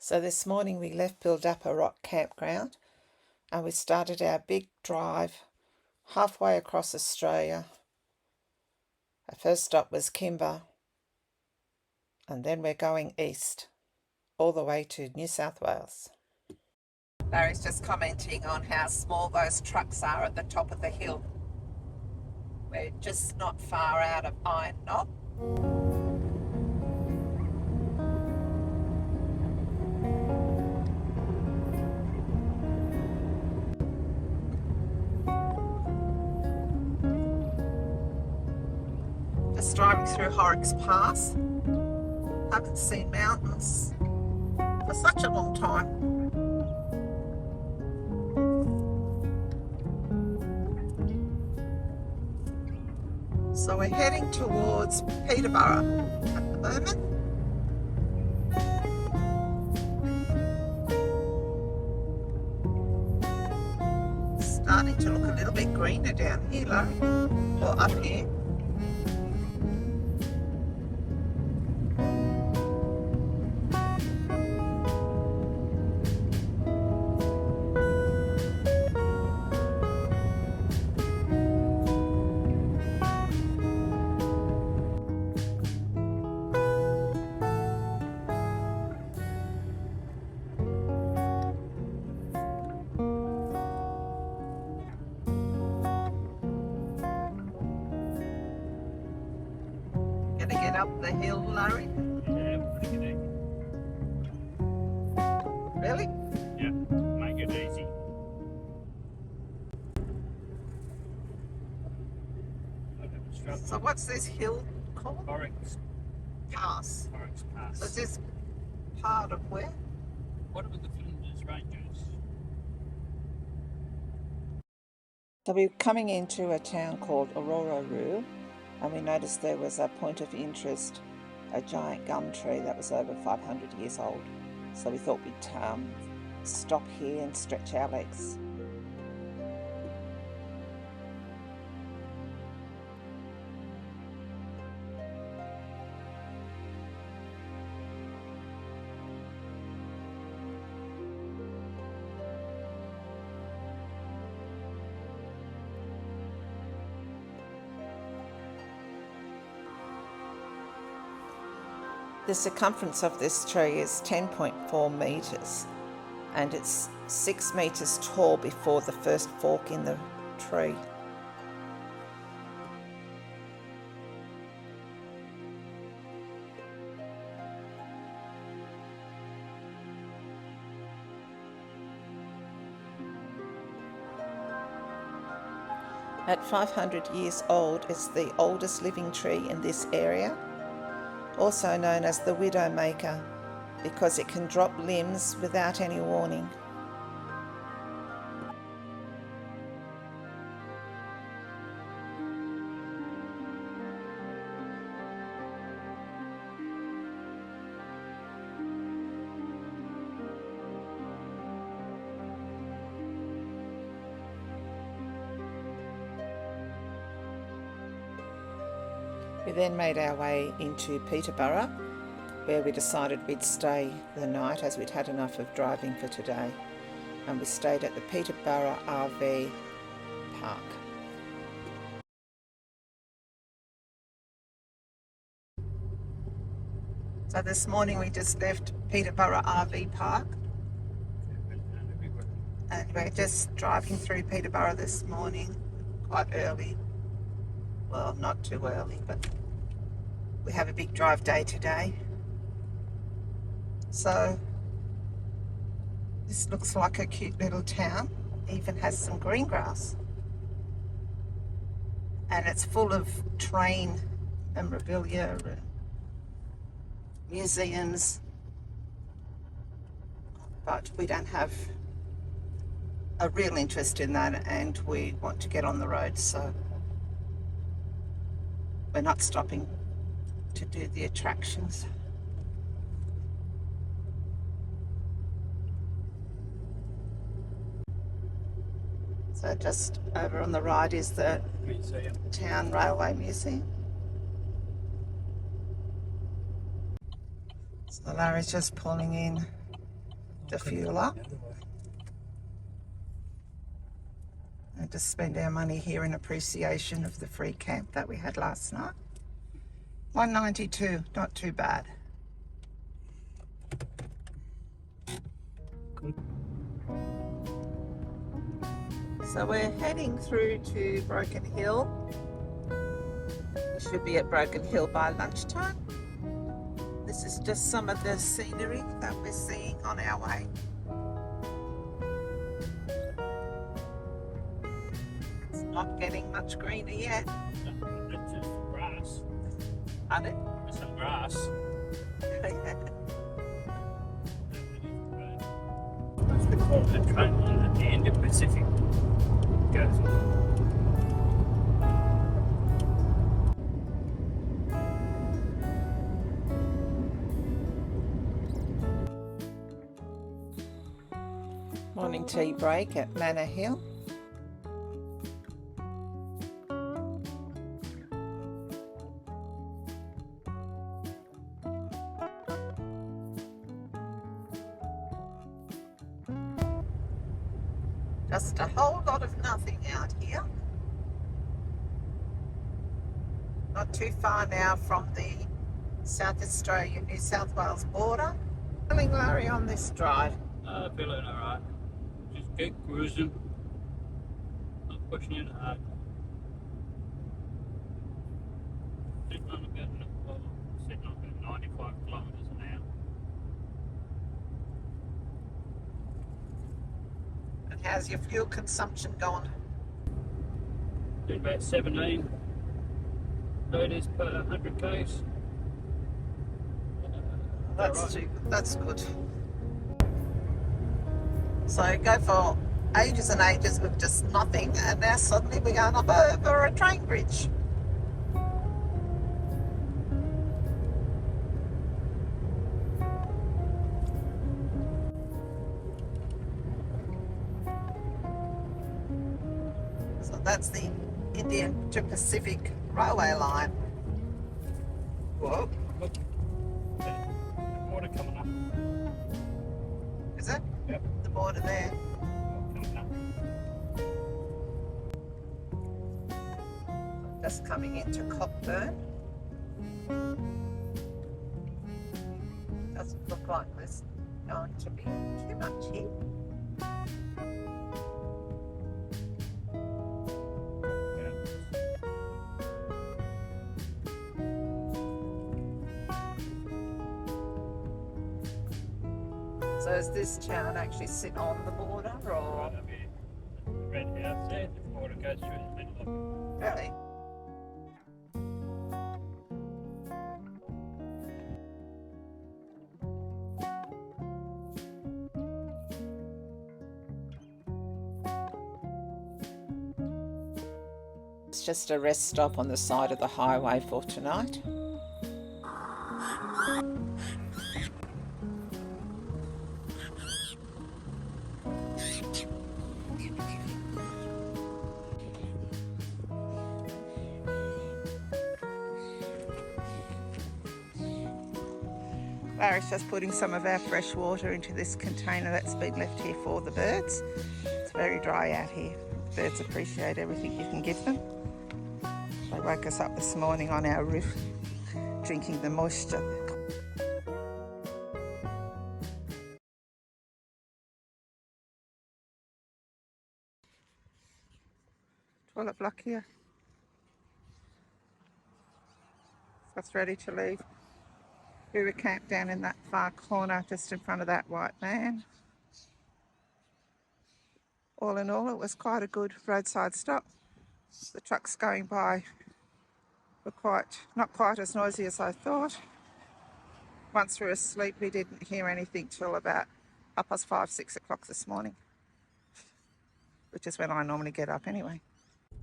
So this morning we left Bildappa Rock Campground and we started our big drive halfway across Australia. Our first stop was Kimba, and then we're going east all the way to New South Wales. Larry's just commenting on how small those trucks are at the top of the hill. We're just not far out of Iron Knob. Just driving through Horrocks Pass. Haven't seen mountains for such a long time. So we're heading towards Peterborough at the moment. Starting to look a little bit greener down here, Larry, or up here. Gonna get up the hill, Larry? Yeah, pretty good. Really? Yeah, make it easy. So what's this hill called? Horrocks Pass. Pass. So is this part of where? What about the Flinders Ranges? So we're coming into a town called Orororoo, and we noticed there was a point of interest, a giant gum tree that was over 500 years old. So we thought we'd stop here and stretch our legs. The circumference of this tree is 10.4 metres and it's 6 metres tall before the first fork in the tree. At 500 years old, it's the oldest living tree in this area, also known as the Widowmaker, because it can drop limbs without any warning. We then made our way into Peterborough, where we decided we'd stay the night as we'd had enough of driving for today, and we stayed at the Peterborough RV Park. So this morning we just left Peterborough RV Park and we're just driving through Peterborough this morning quite early. Well, not too early, but we have a big drive day today. So this looks like a cute little town, even has some green grass. And it's full of train memorabilia and museums, but we don't have a real interest in that and we want to get on the road, so we're not stopping to do the attractions. So just over on the right is the Town Railway Museum. So Larry's just pulling in the fuel up and to spend our money here in appreciation of the free camp that we had last night. $1.92, not too bad. So we're heading through to Broken Hill. We should be at Broken Hill by lunchtime. This is just some of the scenery that we're seeing on our way. It's not getting much greener yet. That's just grass. Are it? There's some grass. That's the call of the train line at the end of Pacific. Goes. Morning tea break at Manor Hill. Just a whole lot of nothing out here. Not too far now from the South Australia, New South Wales border. Feeling Larry on this drive. Feeling alright. Just keep cruising. Not pushing it hard. Sitting on about 95 kilometres an hour. And how's your fuel consumption going? Doing about 17 litres per 100 k's. That's good. So go for ages and ages with just nothing, and now suddenly we're going up over a train bridge. So that's the Indian to Pacific Railway line. Whoa. Look, water coming up. Is it? Yep. The border there. Coming up. Just coming into Cockburn. Doesn't look like there's going to be too much here. So does this town actually sit on the border, or? The red house there, the water goes through the middle of it. Really? It's just a rest stop on the side of the highway for tonight. Larry's just putting some of our fresh water into this container that's been left here for the birds. It's very dry out here. Birds appreciate everything you can give them. They woke us up this morning on our roof, drinking the moisture. Toilet block here. So it's ready to leave. We were camped down in that far corner just in front of that white van. All in all, it was quite a good roadside stop. The trucks going by were not quite as noisy as I thought. Once we were asleep, we didn't hear anything till about 5:30, 6 o'clock this morning, which is when I normally get up anyway.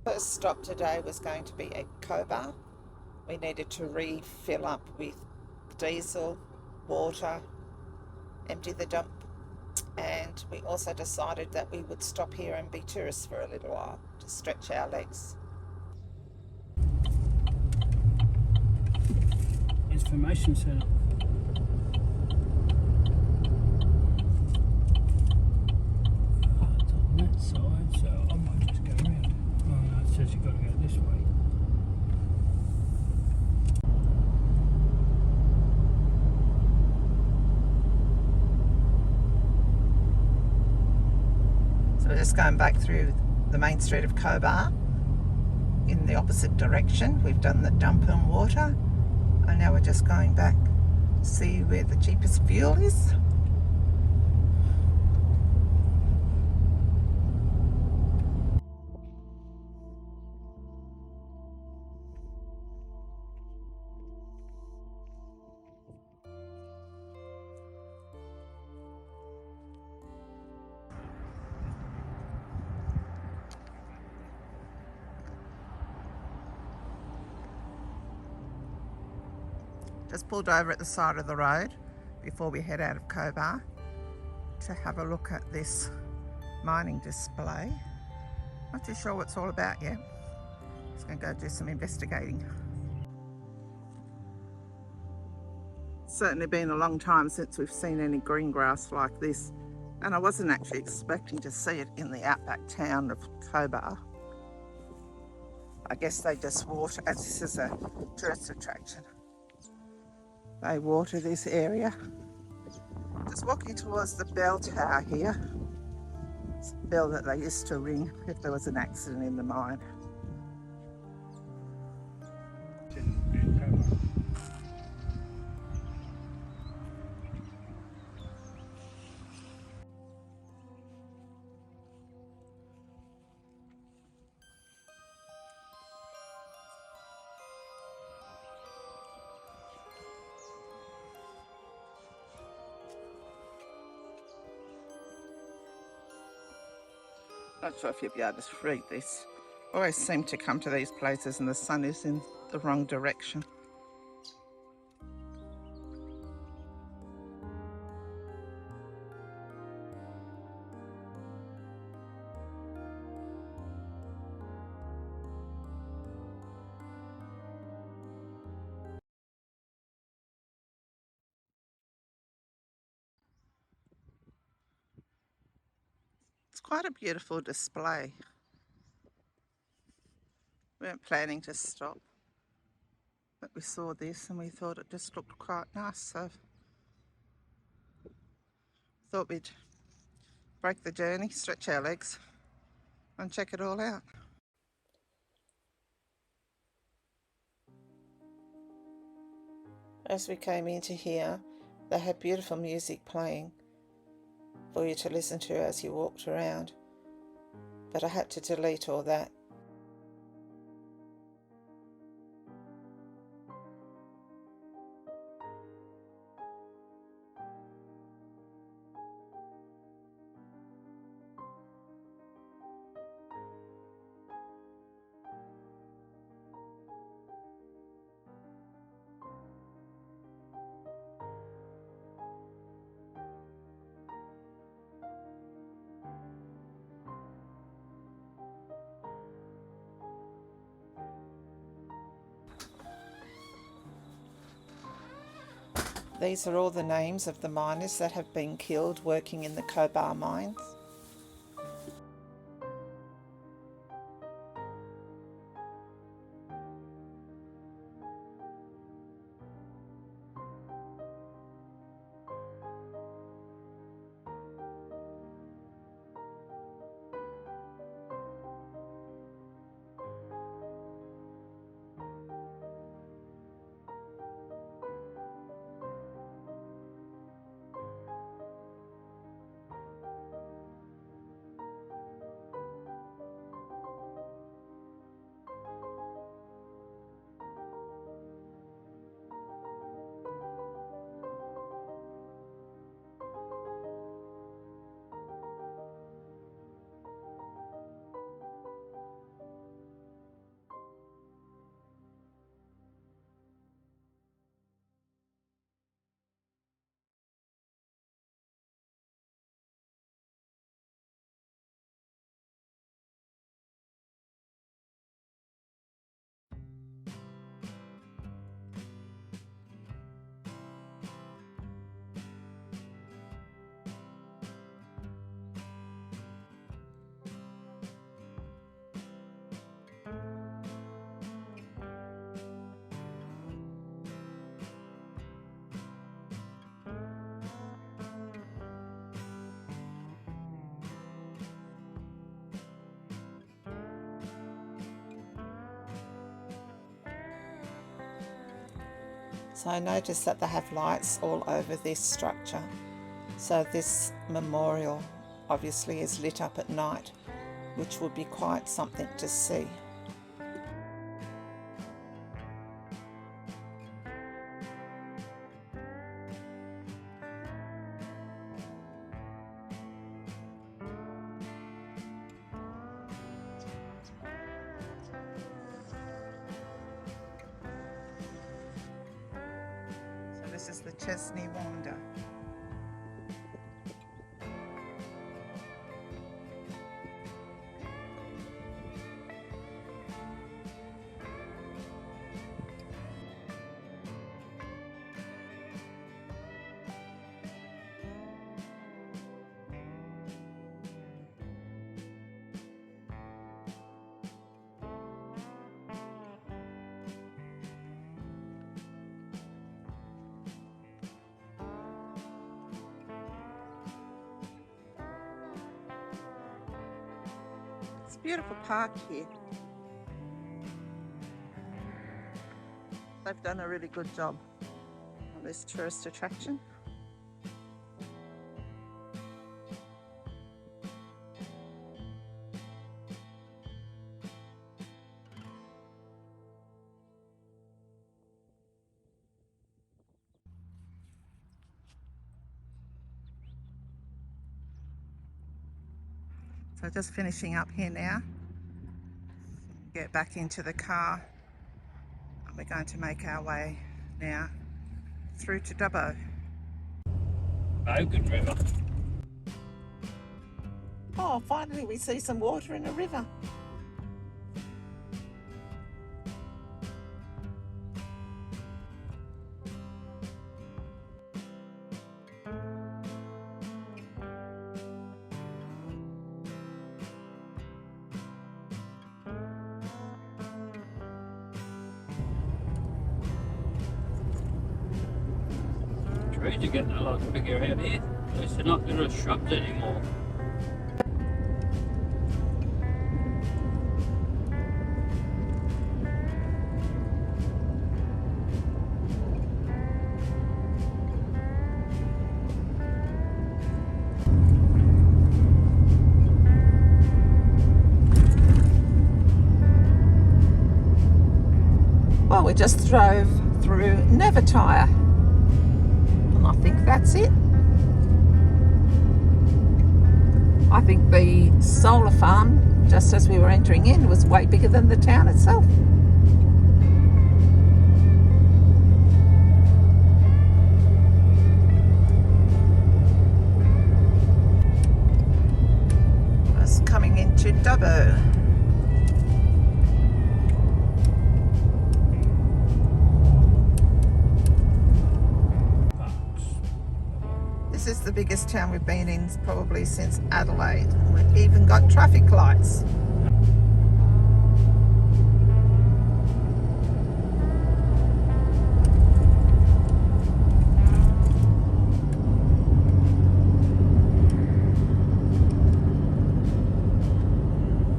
First stop today was going to be at Cobar. We needed to refill up with diesel, water, empty the dump, and we also decided that we would stop here and be tourists for a little while to stretch our legs. Information centre. So we're just going back through the main street of Cobar in the opposite direction. We've done the dump and water, and now we're just going back to see where the cheapest fuel is. Just pulled over at the side of the road before we head out of Cobar to have a look at this mining display. Not too sure what it's all about yet. Just going to go do some investigating. It's certainly been a long time since we've seen any green grass like this, and I wasn't actually expecting to see it in the outback town of Cobar. I guess they just water, as this is a tourist attraction, they water this area. Just walking towards the bell tower here. It's the bell that they used to ring if there was an accident in the mine. Not sure if you'll be able to read this. I always seem to come to these places and the sun is in the wrong direction. It's quite a beautiful display. We weren't planning to stop, but we saw this and we thought it just looked quite nice, so thought we'd break the journey, stretch our legs and check it all out. As we came into here, they had beautiful music playing for you to listen to as you walked around, but I had to delete all that. These are all the names of the miners that have been killed working in the Cobar mines. So I noticed that they have lights all over this structure. So this memorial obviously is lit up at night, which would be quite something to see. So this is the Chesney Wander. It's a beautiful park here. They've done a really good job on this tourist attraction. So just finishing up here now. Get back into the car. And we're going to make our way now through to Dubbo. Bogan River. Oh, finally we see some water in a river. Trees are getting a lot bigger out here. At least they're not little shrubs anymore. Well, we just drove through Nevertire, and I think that's it. I think the solar farm, just as we were entering in, was way bigger than the town itself. Just coming into Dubbo. This is the biggest town we've been in probably since Adelaide. We've even got traffic lights.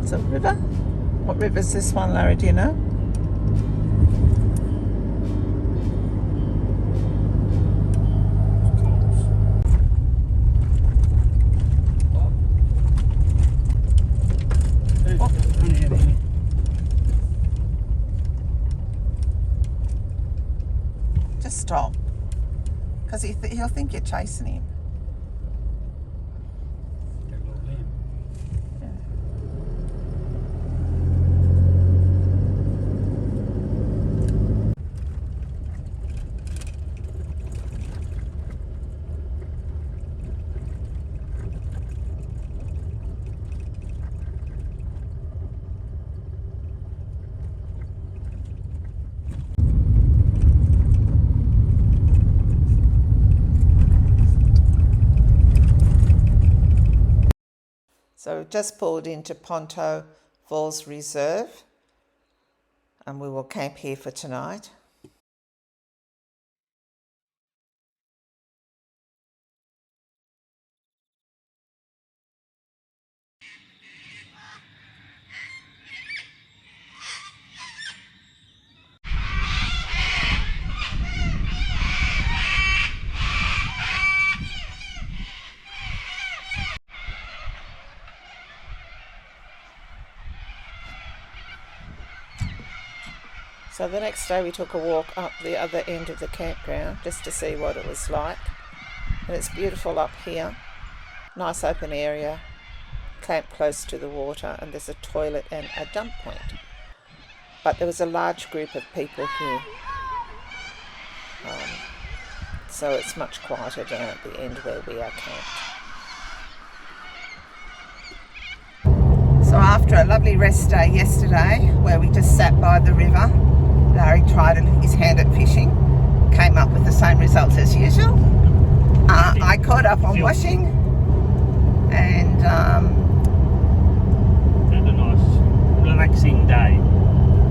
It's a river. What river is this one, Larry? Do you know? Just stop, because he'll think you're chasing him. So we've just pulled into Ponto Falls Reserve, and we will camp here for tonight. So the next day we took a walk up the other end of the campground just to see what it was like. And it's beautiful up here. Nice open area, camp close to the water, and there's a toilet and a dump point. But there was a large group of people here. So it's much quieter down at the end where we are camped. So after a lovely rest day yesterday, where we just sat by the river, Larry tried his hand at fishing, came up with the same results as usual. I caught up on washing and had a nice relaxing day,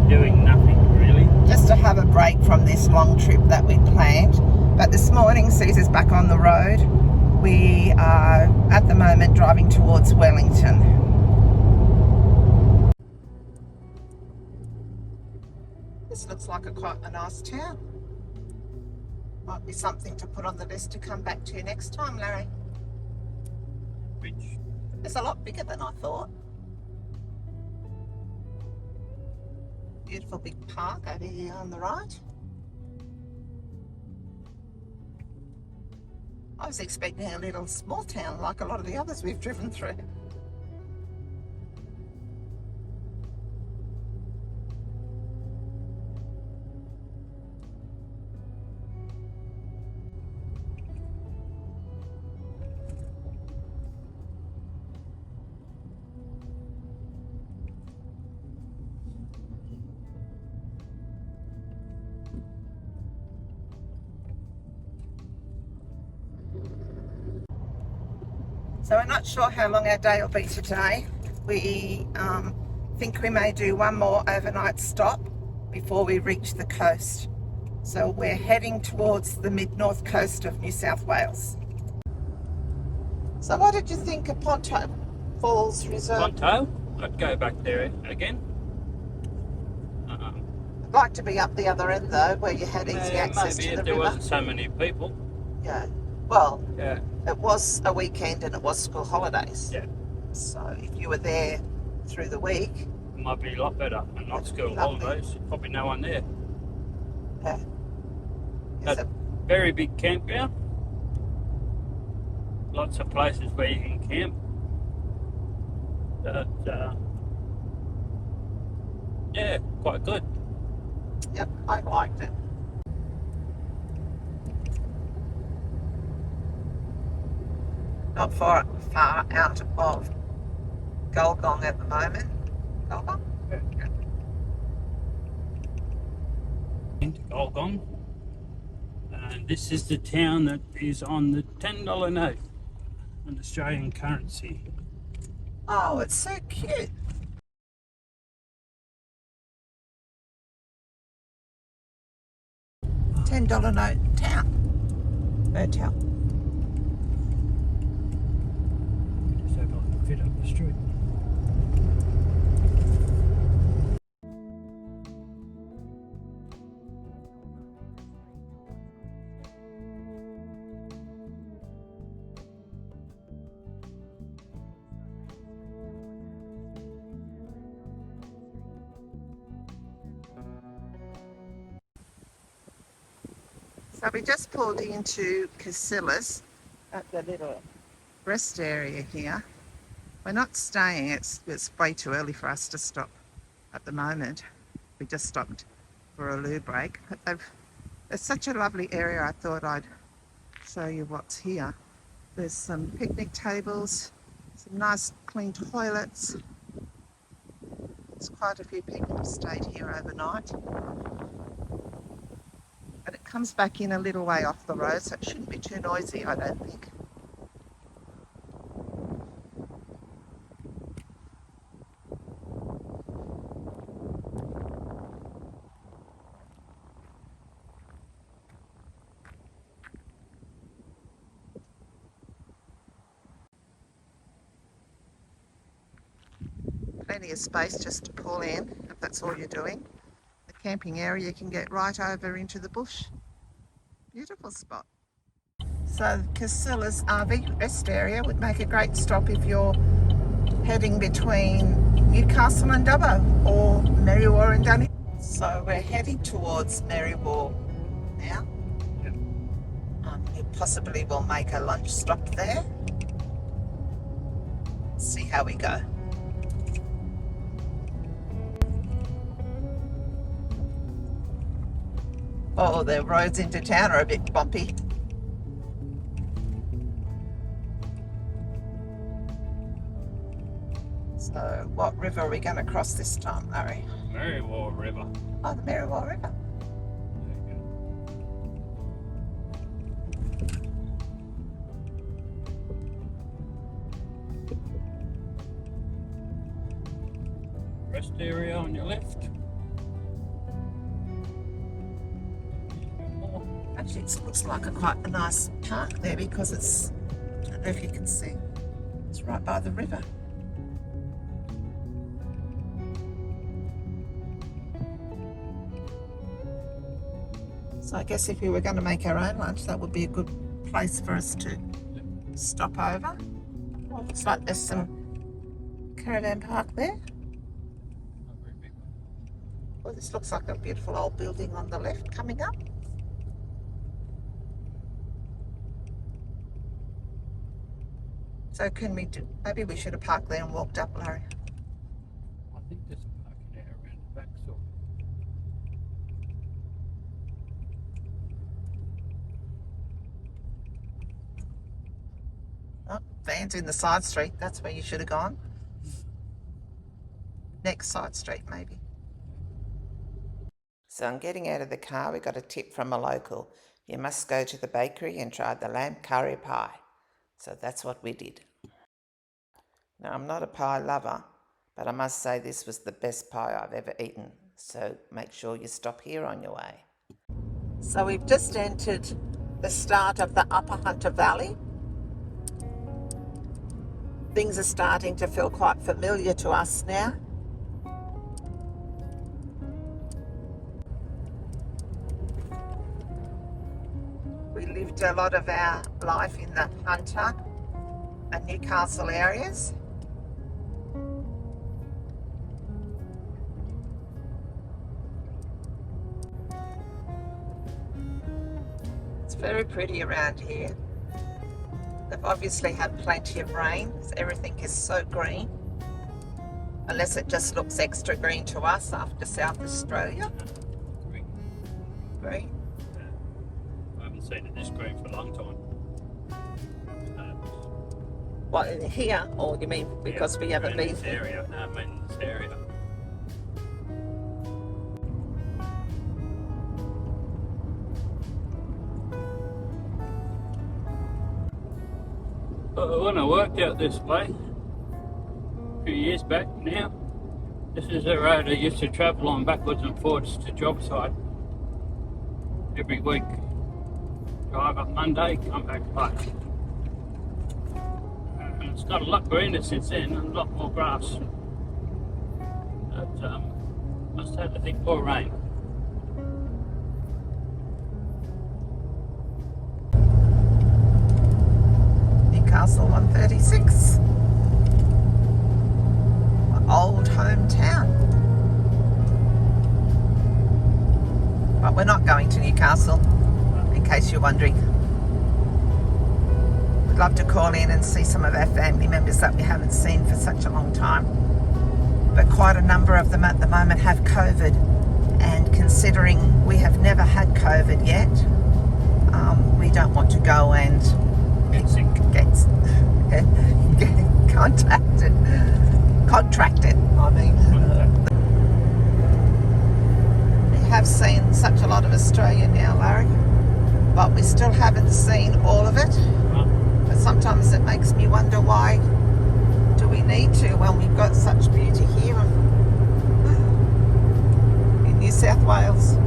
doing nothing really. Just to have a break from this long trip that we planned. But this morning sees us back on the road. We are at the moment driving towards Wellington. This looks like quite a nice town. Might be something to put on the list to come back to next time, Larry. Which It's a lot bigger than I thought. Beautiful big park over here on the right. I was expecting a little small town like a lot of the others we've driven through. So we're not sure how long our day will be today. We think we may do one more overnight stop before we reach the coast. So we're heading towards the mid-north coast of New South Wales. So what did you think of Ponto Falls Reserve? Ponto, I'd go back there again. I'd like to be up the other end though, where you had easy access maybe to the if there river. wasn't so many people. Yeah. Well, Yeah. it was a weekend and it was school holidays. Yeah. So if you were there through the week, It might be a lot better and not school Lovely. holidays. Probably no one there. yeah. But very big campground. Lots of places where you can camp. But, yeah, quite good. Yep, I liked it. Not far out of Gulgong at the moment. Gulgong? Yeah. Into Gulgong. And this is the town that is on the $10 note in Australian currency. Oh, it's so cute. $10 note town. Hotel. Just have a look fit up the street. So we just pulled into Casillas at the little rest area here. We're not staying, it's way too early for us to stop at the moment. We just stopped for a loo break. But it's such a lovely area, I thought I'd show you what's here. There's some picnic tables, some nice clean toilets. There's quite a few people have stayed here overnight. But it comes back in a little way off the road, so it shouldn't be too noisy, I don't think. Plenty of space just to pull in, if that's all you're doing. The camping area, you can get right over into the bush. Beautiful spot. So Casillas RV rest area would make a great stop if you're heading between Newcastle and Dubbo or Merriwa and Dunedin. So we're heading towards Marywall now. Yep. We possibly will make a lunch stop there. See how we go. Oh, the roads into town are a bit bumpy. So what river are we going to cross this time, Larry? Marywall River. Oh, the Marywall River. There you go. Rest area on your left. Actually, it looks like quite a nice park there because it's, I don't know if you can see, it's right by the river. So I guess if we were going to make our own lunch, that would be a good place for us to stop over. Well, looks like there's some caravan park there. Not very big one. Well, this looks like a beautiful old building on the left coming up. So can we do, maybe we should have parked there and walked up, Larry. I think there's a parking area around the back, so Oh, van's in the side street. That's where you should have gone. Next side street, maybe. So I'm getting out of the car. We got a tip from a local. You must go to the bakery and try the lamb curry pie. So that's what we did. Now, I'm not a pie lover, but I must say this was the best pie I've ever eaten. So make sure you stop here on your way. So we've just entered the start of the Upper Hunter Valley. Things are starting to feel quite familiar to us now. We lived a lot of our life in the Hunter and Newcastle areas. It's very pretty around here. They've obviously had plenty of rain, because everything is so green. Unless it just looks extra green to us after South Australia. green. Green. I haven't seen it this green for a long time. What, in here? Or you mean because we haven't been this area? No, I mean this area. When I worked out this way a few years back now, this is the road I used to travel on backwards and forwards to job site every week. Drive up Monday, come back late. And it's got a lot greener since then and a lot more grass. But must have had a big pour rain. Newcastle 136. Old hometown. But we're not going to Newcastle, in case you're wondering. We'd love to call in and see some of our family members that we haven't seen for such a long time. But quite a number of them at the moment have COVID. And considering we have never had COVID yet, we don't want to go and get contracted, I mean. We have seen such a lot of Australia now, Larry, but we still haven't seen all of it. But sometimes it makes me wonder, why do we need to when we've got such beauty here in New South Wales?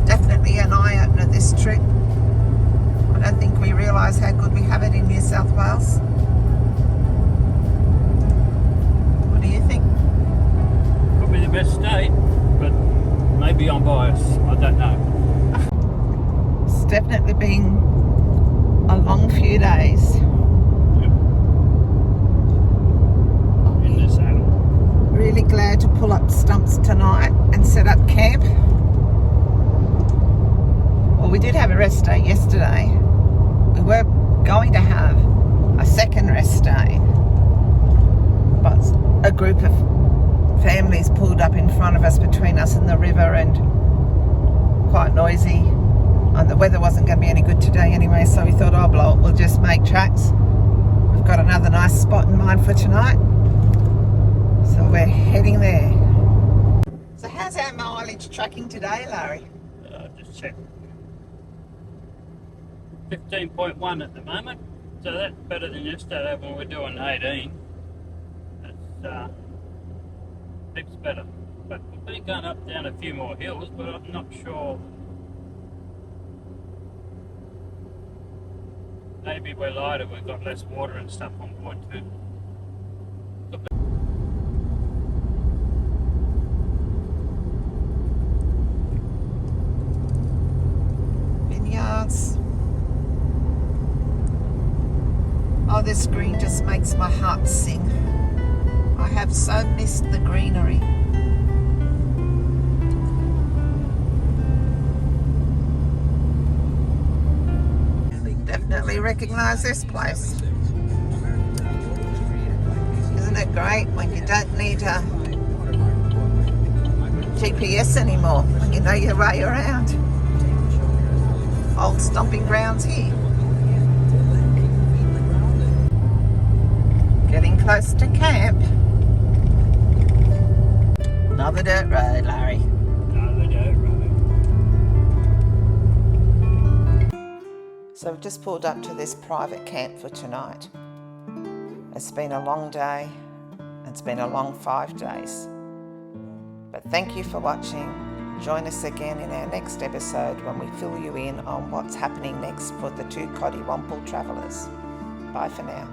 Definitely an eye-opener this trip. I don't think we realise how good we have it in New South Wales. What do you think? Probably the best state, but maybe I'm biased. I don't know. It's definitely been a long few days. In the saddle. Really glad to pull up stumps tonight and set up camp. Well, we did have a rest day yesterday. We were going to have a second rest day, but a group of families pulled up in front of us, between us and the river, and quite noisy. And the weather wasn't going to be any good today anyway, so we thought, oh, blow it, we'll just make tracks. We've got another nice spot in mind for tonight, so we're heading there. So how's our mileage tracking today, Larry? Just check. 15.1 at the moment, so that's better than yesterday when we were doing 18. That's heaps better. But we've been going up down a few more hills, but I'm not sure. Maybe we're lighter, we've got less water and stuff on board too. Vineyards. Oh, this green just makes my heart sing. I have so missed the greenery. Definitely recognise this place. Isn't it great when you don't need a GPS anymore, when you know your way around? Old stomping grounds here. Getting close to camp. Another dirt road, Larry. Another dirt road. So we've just pulled up to this private camp for tonight. It's been a long day. It's been a long 5 days. But thank you for watching. Join us again in our next episode when we fill you in on what's happening next for the two Coddy Wampul travellers. Bye for now.